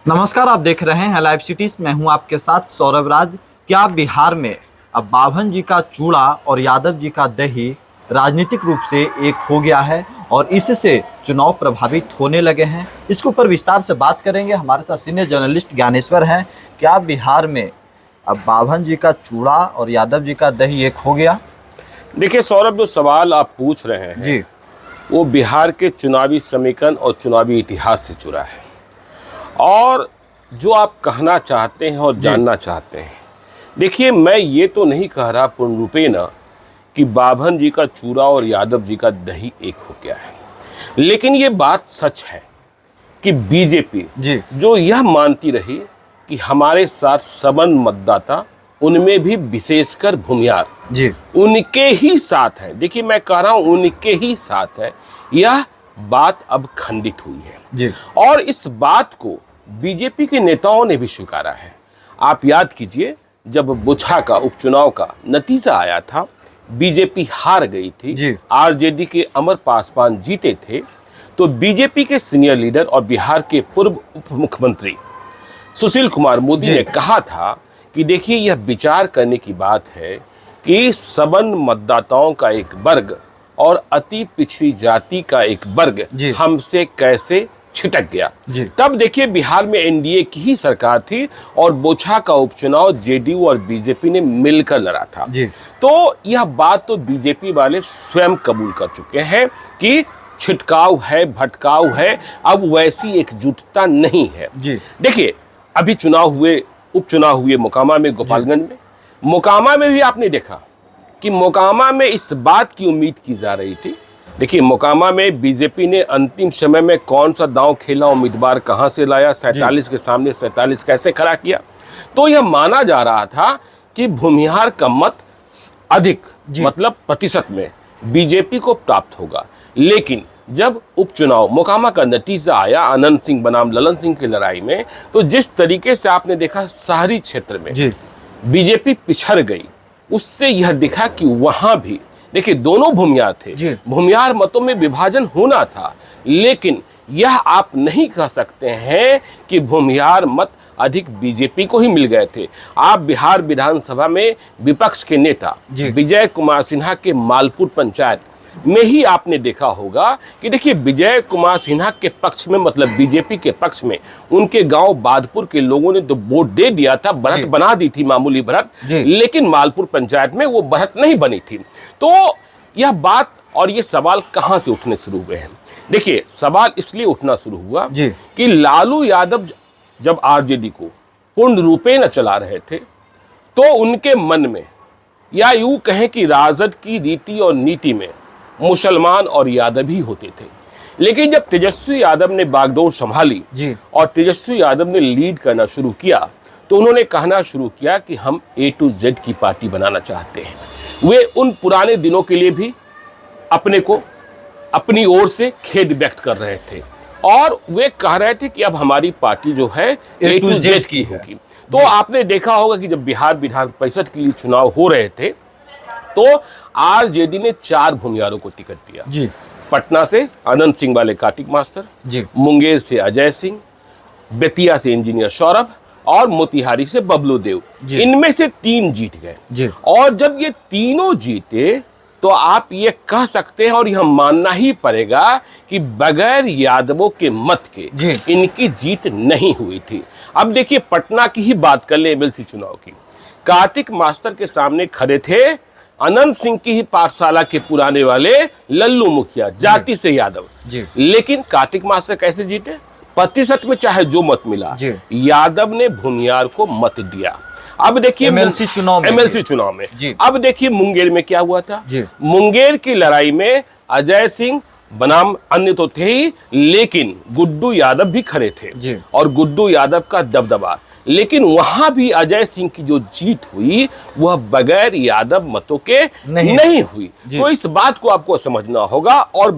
नमस्कार, आप देख रहे हैं लाइव सिटीज। मैं हूं आपके साथ सौरभ राज। क्या बिहार में अब बाभन जी का चूड़ा और यादव जी का दही राजनीतिक रूप से एक हो गया है और इससे चुनाव प्रभावित होने लगे हैं? इसके ऊपर विस्तार से बात करेंगे। हमारे साथ सीनियर जर्नलिस्ट ज्ञानेश्वर हैं। क्या बिहार में अब बाभन जी का चूड़ा और यादव जी का दही एक हो गया? देखिए सौरभ, जो सवाल आप पूछ रहे हैं जी, वो बिहार के चुनावी समीकरण और चुनावी इतिहास से जुड़ा है। और जो आप कहना चाहते हैं और जानना चाहते हैं, देखिए मैं ये तो नहीं कह रहा पूर्ण रूपेण कि बाभन जी का चूड़ा और यादव जी का दही एक हो गया है, लेकिन ये बात सच है कि बीजेपी जी, जो यह मानती रही कि हमारे साथ सबंध मतदाता, उनमें भी विशेषकर भूमियार, जी, उनके ही साथ है। देखिए मैं कह रहा हूं उनके ही साथ है, यह बात अब खंडित हुई है। जी, और इस बात को बीजेपी के नेताओं ने भी स्वीकारा है। आप याद कीजिए, जब बुछा का उपचुनाव का नतीजा आया था, बीजेपी हार गई थी, जी, आरजेडी के अमर पासवान जीते थे, तो बीजेपी के सीनियर लीडर और बिहार के पूर्व उप मुख्यमंत्री सुशील कुमार मोदी ने कहा था कि देखिए यह विचार करने की बात है कि सबंध मतदाताओं का एक वर्ग और अति पिछड़ी जाति का एक वर्ग हमसे कैसे छिटक गया। तब देखिए बिहार में एनडीए की ही सरकार थी और बोछा का उपचुनाव जेडीयू और बीजेपी ने मिलकर लड़ा था। तो यह बात तो बीजेपी वाले स्वयं कबूल कर चुके हैं कि छिटकाव है, भटकाव है, अब वैसी एकजुटता नहीं है। देखिए अभी उपचुनाव हुए मोकामा में, गोपालगंज में। मोकामा में भी आपने देखा कि मोकामा में इस बात की उम्मीद की जा रही थी। देखिए मोकामा में बीजेपी ने अंतिम समय में कौन सा दांव खेला, उम्मीदवार कहां से लाया, 47 के सामने 47 कैसे खड़ा किया। तो यह माना जा रहा था कि भूमिहार का मत अधिक, मतलब प्रतिशत में बीजेपी को प्राप्त होगा। लेकिन जब उपचुनाव मोकामा का नतीजा आया अनंत सिंह बनाम ललन सिंह की लड़ाई में, तो जिस तरीके से आपने देखा शहरी क्षेत्र में बीजेपी पिछड़ गई, उससे यह दिखा कि वहां भी देखिए दोनों भूमियार थे, भूमियार मतों में विभाजन होना था, लेकिन यह आप नहीं कह सकते हैं कि भूमियार मत अधिक बीजेपी को ही मिल गए थे। आप बिहार विधानसभा में विपक्ष के नेता विजय कुमार सिन्हा के मालपुर पंचायत में ही आपने देखा होगा कि देखिए विजय कुमार सिन्हा के पक्ष में, मतलब बीजेपी के पक्ष में, उनके गांव बादपुर के लोगों ने तो वोट दे दिया था, बढ़त बना दी थी, मामूली बढ़त, लेकिन मालपुर पंचायत में वो बढ़त नहीं बनी थी। तो यह बात और ये सवाल कहां से उठने शुरू हुए हैं? देखिए सवाल इसलिए उठना शुरू हुआ कि लालू यादव जब आरजेडी को पूर्ण रूपेण चला रहे थे, तो उनके मन में, या यूं कहें कि राजद की रीति और नीति में मुसलमान और यादव ही होते थे। लेकिन जब तेजस्वी यादव ने बागडोर संभाली और तेजस्वी यादव ने लीड करना शुरू किया, तो उन्होंने कहना शुरू किया कि हम A to Z की पार्टी बनाना चाहते हैं। वे उन पुराने दिनों के लिए भी अपने को अपनी ओर से खेद व्यक्त कर रहे थे और वे कह रहे थे कि अब हमारी पार्टी जो है A to Z की होगी। तो आपने देखा होगा कि जब बिहार विधान परिषद के लिए चुनाव हो रहे थे, तो आरजेडी ने 4 भूमियारों को टिकट दिया। पटना से अनंत सिंह वाले कार्तिक मास्टर, मुंगेर से अजय सिंह, बेतिया से इंजीनियर सौरभ और मोतिहारी से बबलू देव। इनमें से 3 जीत गए। और जब ये तीनों जीते, तो आप ये कह सकते हैं और यह मानना ही पड़ेगा कि बगैर यादवों के मत के इनकी जीत नहीं हुई थी। अब देखिए पटना की ही बात कर ले, एमएलसी चुनाव की। कार्तिक मास्टर के सामने खड़े थे अनंत सिंह की ही पाठशाला के पुराने वाले लल्लू मुखिया, जाति से यादव। लेकिन कार्तिक मास्टर कैसे जीते? प्रतिशत में चाहे जो मत मिला, यादव ने भूमियार को मत दिया। अब देखिए एमएलसी चुनाव में अब देखिए मुंगेर में क्या हुआ था। मुंगेर की लड़ाई में अजय सिंह बनाम अन्य तो थे ही, लेकिन गुड्डू यादव भी खड़े थे और गुड्डू यादव का दबदबा। लेकिन वहां भी अजय सिंह की जो जीत हुई वह बगैर यादव मतों के नहीं हुई। तो इस बात को आपको समझना होगा। और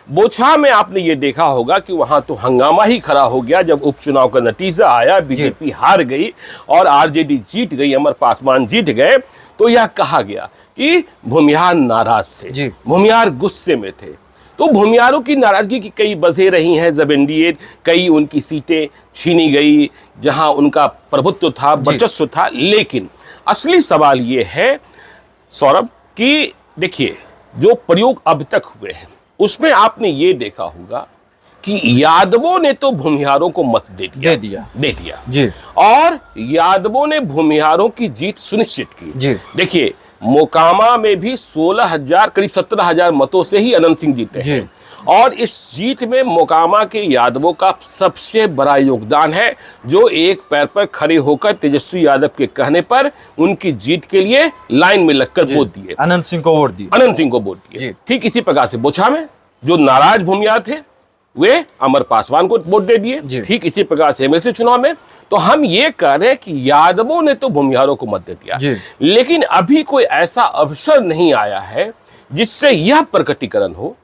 बोछा में आपने ये देखा होगा कि वहां तो हंगामा ही खड़ा हो गया जब उपचुनाव का नतीजा आया, बीजेपी हार गई और आरजेडी जीत गई, अमर पासवान जीत गए। तो यह कहा गया कि भूमिहार नाराज थे, भूमिहार गुस्से में थे। तो भूमियारों की नाराजगी की कई वजह रही हैं। जब एनडीए कई उनकी सीटें छीनी गई जहां उनका प्रभुत्व था, वर्चस्व था। लेकिन असली सवाल ये है सौरभ कि देखिए जो प्रयोग अब तक हुए हैं उसमें आपने ये देखा होगा कि यादवों ने तो भूमिहारों को मत दे दिया जी। और यादवों ने भूमिहारों की जीत सुनिश्चित की जी। देखिए मोकामा में भी 16,000 करीब 17,000 मतों से ही अनंत सिंह जीते हैं और इस जीत में मोकामा के यादवों का सबसे बड़ा योगदान है, जो एक पैर पर खड़े होकर तेजस्वी यादव के कहने पर उनकी जीत के लिए लाइन में लगकर वोट दिए, अनंत सिंह को वोट दिए। ठीक इसी प्रकार से बोछा में जो नाराज भूमिहार थे वे अमर पासवान को वोट दे दिए। ठीक इसी प्रकार से एमएलसी चुनाव में तो हम ये कह रहे हैं कि यादवों ने तो भूमिहारों को मत दे दिया, लेकिन अभी कोई ऐसा अवसर नहीं आया है जिससे यह प्रकटीकरण हो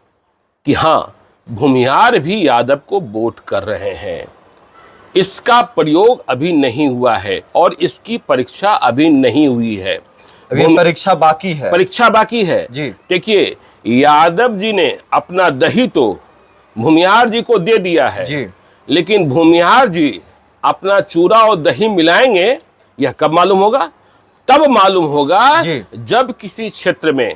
कि हां भूमिहार भी यादव को वोट कर रहे हैं। इसका प्रयोग अभी नहीं हुआ है और इसकी परीक्षा अभी नहीं हुई है। अभी परीक्षा बाकी है जी। देखिए यादव जी ने अपना दही तो भूमिहार जी को दे दिया है जी। लेकिन भूमिहार जी अपना चूरा और दही मिलाएंगे यह कब मालूम होगा? तब मालूम होगा जब किसी क्षेत्र में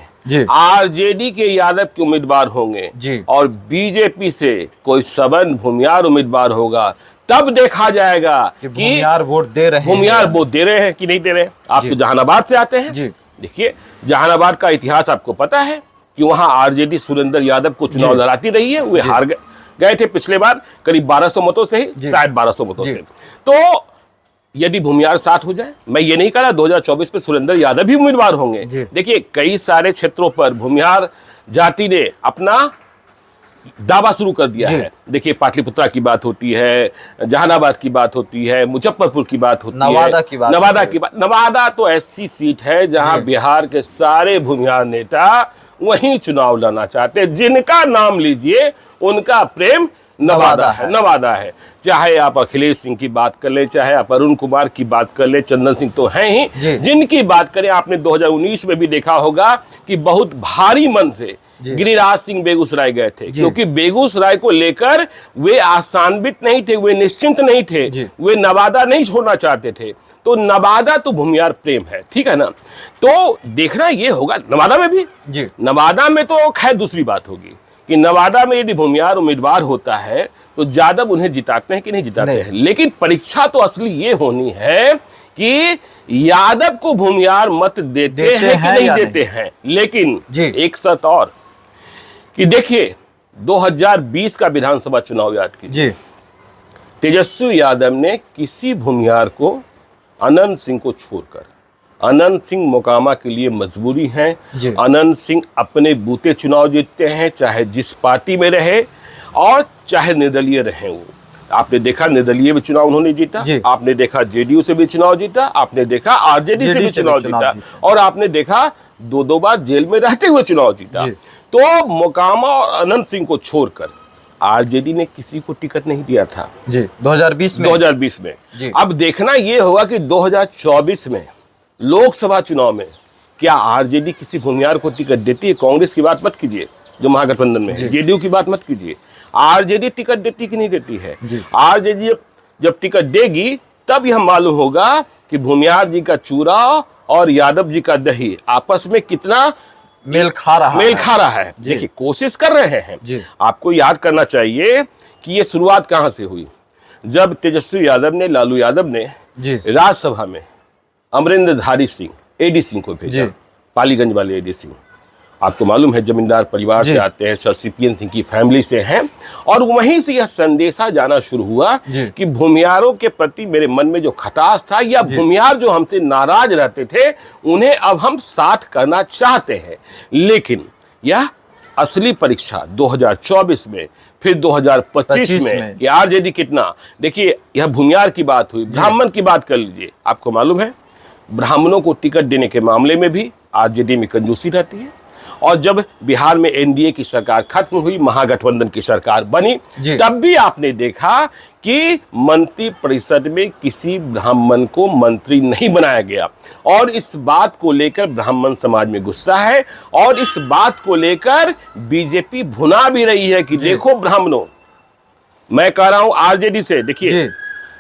आरजेडी के यादव के उम्मीदवार होंगे और बीजेपी से कोई सबन भूमिहार उम्मीदवार होगा, तब देखा जाएगा कि भूमिहार वोट दे रहे हैं कि नहीं दे रहे हैं। आप तो जहानाबाद से आते हैं, देखिए जहानाबाद का इतिहास आपको पता है कि वहां आरजेडी सुरेंद्र यादव को चुनाव लड़ाती रही है। वे हार गए थे पिछले बार करीब 1200 मतों से ही, शायद 1200 मतों से। तो यदि भूमिहार साथ हो जाए, मैं ये नहीं कह रहा 2024 में सुरेंद्र यादव भी उम्मीदवार होंगे। देखिए कई सारे क्षेत्रों पर भूमिहार जाति ने अपना दावा शुरू कर दिया है। देखिए पाटलिपुत्रा की बात होती है, जहानाबाद की बात होती है, मुजफ्फरपुर की बात होती है, नवादा तो ऐसी सीट है जहां बिहार के सारे भूमिहार नेता वहीं चुनाव लड़ना चाहते हैं। जिनका नाम लीजिए उनका प्रेम नवादा है। चाहे आप अखिलेश सिंह की बात कर ले, चाहे आप अरुण कुमार की बात कर ले, चंदन सिंह तो हैं ही। जिनकी बात करें, आपने 2019 में भी देखा होगा कि बहुत भारी मन से गिरिराज सिंह बेगूसराय गए थे, क्योंकि बेगूसराय को लेकर वे आशान्वित नहीं थे, वे निश्चिंत नहीं थे, वे नवादा नहीं छोड़ना चाहते थे। तो नवादा तो भूमिहार प्रेम है, ठीक है ना। तो देखना ये होगा नवादा में भी, नवादा में तो खैर दूसरी बात होगी कि नवादा में यदि भूमिहार उम्मीदवार होता है तो यादव उन्हें जिताते हैं कि नहीं जिताते हैं। लेकिन परीक्षा तो असली ये होनी है कि यादव को भूमिहार मत देते हैं कि नहीं देते हैं। लेकिन एक शर्त और कि देखिए 2020 का विधानसभा चुनाव याद कीजिए, तेजस्वी यादव ने किसी भूमिहार को अनंत सिंह को छोड़कर, अनंत सिंह मोकामा के लिए मजबूरी है। अनंत सिंह अपने बूते चुनाव जीतते हैं, चाहे जिस पार्टी में रहे और चाहे निर्दलीय रहे। वो आपने देखा निर्दलीय भी चुनाव उन्होंने जीता, आपने देखा जेडीयू से भी चुनाव जीता, आपने देखा आरजेडी से भी चुनाव जीता और आपने देखा दो बार जेल में रहते हुए चुनाव जीता। तो मोकामा और अनंत सिंह को छोड़कर आरजेडी ने किसी को टिकट नहीं दिया था 2020 में। अब देखना यह होगा कि 2024 में लोकसभा चुनाव में क्या आरजेडी किसी भूमिहार को टिकट देती है। कांग्रेस की बात मत कीजिए जो महागठबंधन में है, जेडीयू की बात मत कीजिए। आरजेडी टिकट देती कि नहीं देती है। आरजेडी जब टिकट देगी तब यह मालूम होगा कि भूमिहार जी का चूरा और यादव जी का दही आपस में कितना मेल खा रहा है। देखिए कोशिश कर रहे हैं। आपको याद करना चाहिए कि ये शुरुआत कहां से हुई, जब तेजस्वी यादव ने, लालू यादव ने राज्यसभा में अमरिंदरधारी सिंह एडी सिंह को भेजा, पालीगंज वाले एडी सिंह। आपको मालूम है जमींदार परिवार से आते हैं, सर सीपीएन सिंह की फैमिली से हैं। और वहीं से यह संदेशा जाना शुरू हुआ कि भूमिहारों के प्रति मेरे मन में जो खटास था, या भूमिहार जो हमसे नाराज रहते थे, उन्हें अब हम साथ करना चाहते हैं। लेकिन यह असली परीक्षा 2024 में, फिर 2025 में कि आरजेडी कितना। देखिए यह भूमिहार की बात हुई, ब्राह्मण की बात कर लीजिए। आपको मालूम है ब्राह्मणों को टिकट देने के मामले में भी आरजेडी में कंजूसी रहती है और जब बिहार में एनडीए की सरकार खत्म हुई, महागठबंधन की सरकार बनी, तब भी आपने देखा कि मंत्री परिषद में किसी ब्राह्मण को मंत्री नहीं बनाया गया। और इस बात को लेकर ब्राह्मण समाज में गुस्सा है और इस बात को लेकर बीजेपी भुना भी रही है कि देखो ब्राह्मणों, मैं कह रहा हूं आरजेडी से, देखिए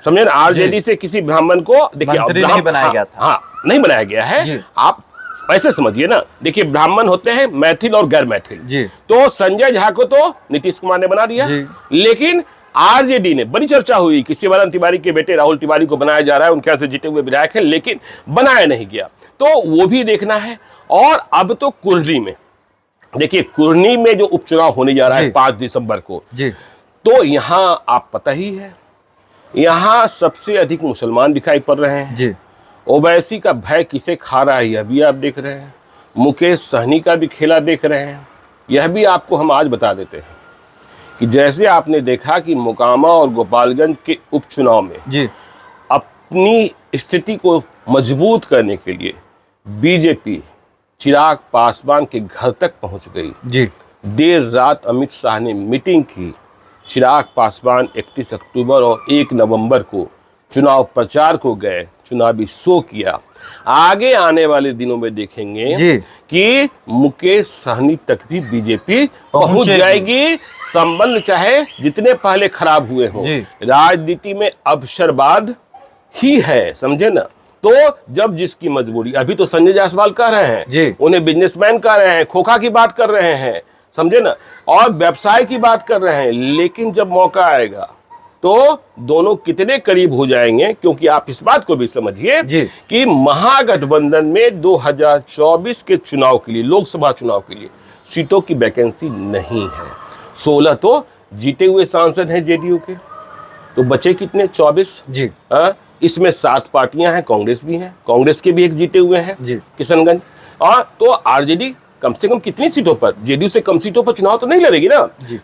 समझे ना, आरजेडी से किसी ब्राह्मण को देखिए नहीं बनाया गया था। हाँ, नहीं बनाया गया है। आप ऐसे समझिए ना, देखिए ब्राह्मण होते हैं मैथिल और गैर मैथिल, तो संजय झा को तो नीतीश कुमार ने बना दिया, लेकिन आरजेडी ने, बड़ी चर्चा हुई कि शिवानंद तिवारी के बेटे राहुल तिवारी को बनाया जा रहा है, उनके यहाँ से जीते हुए विधायक है, लेकिन बनाया नहीं गया, तो वो भी देखना है। और अब तो कुर्नी में देखिए, कुर्नी में जो उपचुनाव होने जा रहा है 5 दिसंबर को, तो यहाँ आप पता ही है, यहाँ सबसे अधिक मुसलमान दिखाई पड़ रहे हैं। ओवैसी का भय किसे खा रहा है, यह भी आप देख रहे हैं। मुकेश सहनी का भी खेला देख रहे हैं। यह भी आपको हम आज बता देते हैं कि जैसे आपने देखा कि मोकामा और गोपालगंज के उपचुनाव में अपनी स्थिति को मजबूत करने के लिए बीजेपी चिराग पासवान के घर तक पहुंच गई। देर रात अमित शाह ने मीटिंग की। चिराग पासवान 31 अक्टूबर और 1 नवंबर को चुनाव प्रचार को गए, चुनावी शो किया। आगे आने वाले दिनों में देखेंगे कि मुकेश सहनी तक भी बीजेपी पहुंच जाएगी। संबंध चाहे जितने पहले खराब हुए हों, राजनीति में अवसरवाद ही है, समझे ना। तो जब जिसकी मजबूरी, अभी तो संजय जायसवाल कह रहे हैं, उन्हें बिजनेसमैन कह रहे हैं, खोखा की बात कर रहे हैं, समझे ना, और व्यवसाय की बात कर रहे हैं, लेकिन जब मौका आएगा तो दोनों कितने करीब हो जाएंगे। क्योंकि आप इस बात को भी समझिए कि महागठबंधन में 2024 के चुनाव के लिए, लोकसभा चुनाव के लिए सीटों की वैकेंसी नहीं है। 16 तो जीते हुए सांसद हैं जेडीयू के, तो बचे कितने? 24। इसमें 7 पार्टियां हैं, कांग्रेस भी है, कांग्रेस के भी एक जीते हुए हैं किशनगंज। और तो आरजेडी कम से कम कितनी सीटों पर, जेडीयू से कम सीटों पर चुनाव तो नहीं लड़ेगी ना,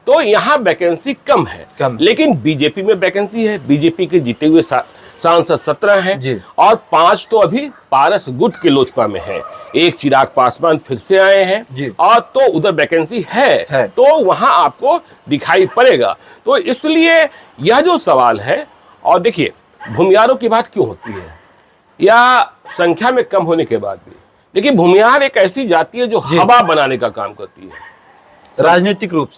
तो यहाँ वैकेंसी कम है। लेकिन बीजेपी में वैकेंसी है। बीजेपी के जीते हुए सांसद 17 हैं और 5 तो अभी पारस गुट के लोजपा में है। एक चिराग पासवान फिर से आए हैं और तो उधर वैकेंसी है, तो वहां आपको दिखाई पड़ेगा। तो इसलिए यह जो सवाल है, और देखिए भूमियारों की बात क्यों होती है, या संख्या में कम होने के बाद भी, देखिए भूमियार एक ऐसी जाति है जो हवा बनाने का काम करती है राजनीतिक रूप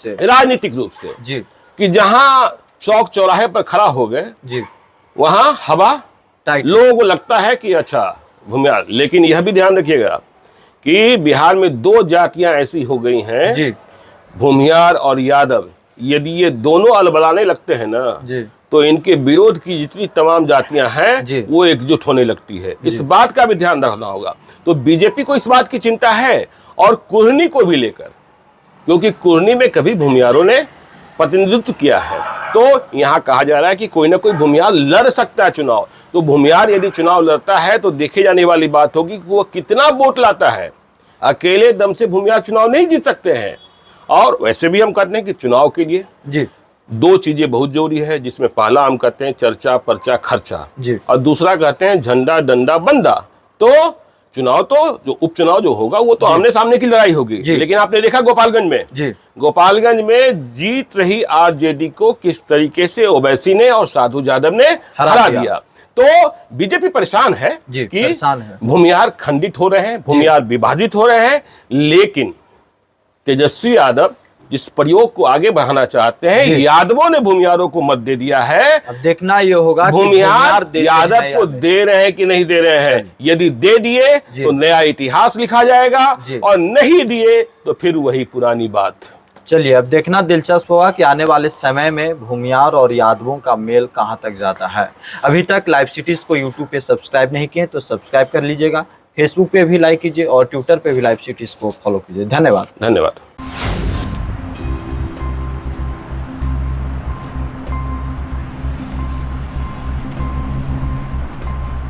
से कि जहां चौक चौराहे पर खड़ा हो गए वहां हवा लोगों को लगता है कि अच्छा भूमियार। लेकिन यह भी ध्यान रखिएगा कि बिहार में 2 जातियां ऐसी हो गई हैं, भूमियार और यादव। यदि ये दोनों अलबलाने लगते हैं ना, तो इनके विरोध की जितनी तमाम जातियां हैं वो एकजुट होने लगती है। इस बात का भी ध्यान रखना होगा। तो बीजेपी को इस बात की चिंता है, और कुर्नी को भी लेकर, क्योंकि कुर्नी में कभी भूमियारों ने प्रतिनिधित्व किया है, तो यहाँ कहा जा रहा है कि कोई ना कोई भूमियार लड़ सकता है चुनाव। तो भूमियार यदि चुनाव लड़ता है तो देखे जाने वाली बात होगी कि वो कितना वोट लाता है। अकेले दम से भूमियार चुनाव नहीं जीत सकते हैं। और वैसे भी हम कहते हैं कि चुनाव के लिए 2 चीजें बहुत जरूरी है, जिसमें पहला हम कहते हैं चर्चा पर्चा खर्चा, और दूसरा कहते हैं झंडा डंडा बंदा। तो चुनाव, तो जो उपचुनाव जो होगा वो तो आमने सामने की लड़ाई होगी। लेकिन आपने देखा गोपालगंज में जीत रही आरजेडी को किस तरीके से ओवैसी ने और साधु यादव ने हरा दिया। तो बीजेपी परेशान है कि भूमियार खंडित हो रहे हैं, भूमियार विभाजित हो रहे हैं। लेकिन तेजस्वी यादव जिस प्रयोग को आगे बढ़ाना चाहते हैं, यादवों ने भूमियारों को मत दे दिया है। अब देखना ये होगा भूमियार यादव को दे रहे हैं कि नहीं दे रहे हैं। यदि दे दिए तो नया इतिहास लिखा जाएगा, और नहीं दिए तो फिर वही पुरानी बात। चलिए, अब देखना दिलचस्प होगा कि आने वाले समय में भूमियार और यादवों का मेल कहां तक जाता है। अभी तक लाइव सिटीज को यूट्यूब पे सब्सक्राइब नहीं किए तो सब्सक्राइब कर लीजिएगा, फेसबुक पे भी लाइक कीजिए और ट्विटर पे भी लाइव सिटीज को फॉलो कीजिए। धन्यवाद।